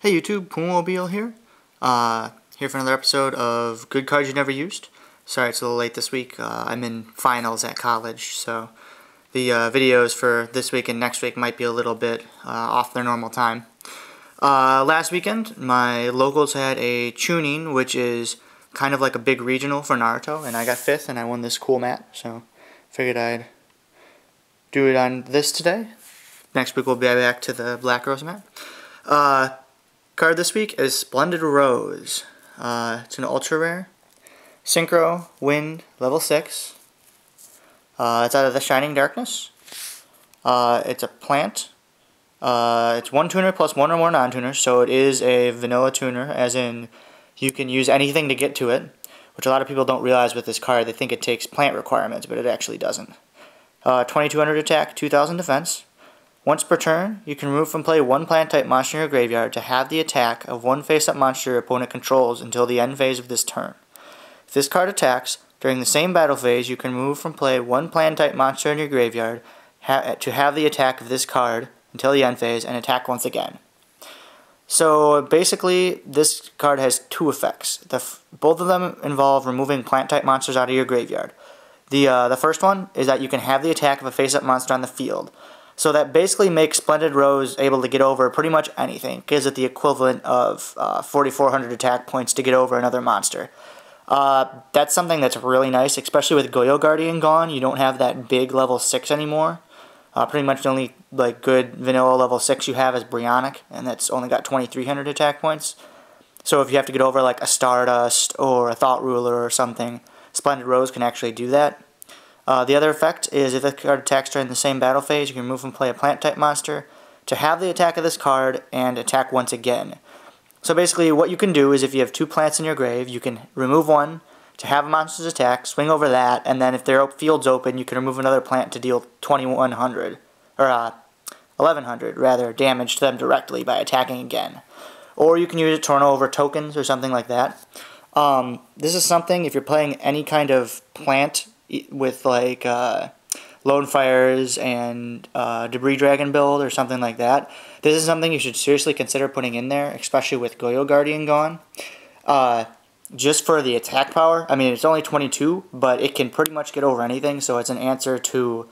Hey YouTube, Poolmobile here. Here for another episode of Good Cards You Never Used. Sorry it's a little late this week. I'm in finals at college, so the videos for this week and next week might be a little bit off their normal time. Last weekend, my locals had a tuning, which is kind of like a big regional for Naruto, and I got 5th and I won this cool mat, so figured I'd do it on this today. Next week we'll be back to the Black Rose mat. Card this week is Splendid Rose. It's an ultra rare. Synchro, Wind, level 6. It's out of the Shining Darkness. It's a plant. It's one tuner plus one or more non-tuners, so it is a vanilla tuner, as in you can use anything to get to it, which a lot of people don't realize with this card. They think it takes plant requirements, but it actually doesn't. 2200 attack, 2000 defense. Once per turn, you can remove from play one plant-type monster in your graveyard to have the attack of one face-up monster your opponent controls until the end phase of this turn. If this card attacks, during the same battle phase, you can remove from play one plant-type monster in your graveyard to have the attack of this card until the end phase and attack once again. So basically, this card has two effects. Both of them involve removing plant-type monsters out of your graveyard. The first one is that you can have the attack of a face-up monster on the field. So that basically makes Splendid Rose able to get over pretty much anything. Gives it the equivalent of 4,400 attack points to get over another monster. That's something that's really nice, especially with Goyo Guardian gone. You don't have that big level 6 anymore. Pretty much the only good vanilla level 6 you have is Brionic, and that's only got 2,300 attack points. So if you have to get over like a Stardust or a Thought Ruler or something, Splendid Rose can actually do that. The other effect is if the card attacks during the same battle phase, you can remove and play a plant-type monster to have the attack of this card and attack once again. So basically what you can do is if you have two plants in your grave, you can remove one to have a monster's attack, swing over that, and then if their field's open, you can remove another plant to deal 2,100, or 1,100 rather, damage to them directly by attacking again. Or you can use it to run over tokens or something like that. This is something, if you're playing any kind of plant with like Lone Fires and Debris Dragon build or something like that, this is something you should seriously consider putting in there, especially with Goyo Guardian gone. Just for the attack power. I mean, it's only 22, but it can pretty much get over anything, so it's an answer to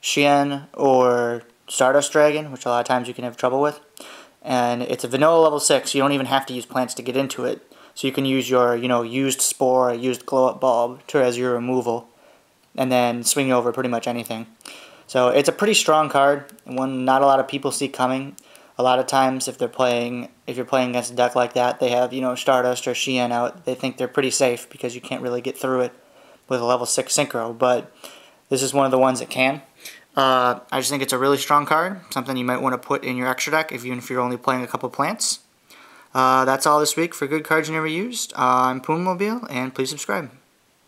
Xian or Stardust Dragon, which a lot of times you can have trouble with. And it's a vanilla level 6, so you don't even have to use plants to get into it. So you can use your, used Spore, used Glow-Up Bulb as your removal, and then swing over pretty much anything. So it's a pretty strong card, one not a lot of people see coming. A lot of times, if you're playing against a deck like that, they have, Stardust or Xian out. They think they're pretty safe because you can't really get through it with a level 6 Synchro, but this is one of the ones that can. I just think it's a really strong card, something you might want to put in your extra deck, even if you're only playing a couple plants. That's all this week for Good Cards You Never Used. I'm Poolmobile, and please subscribe.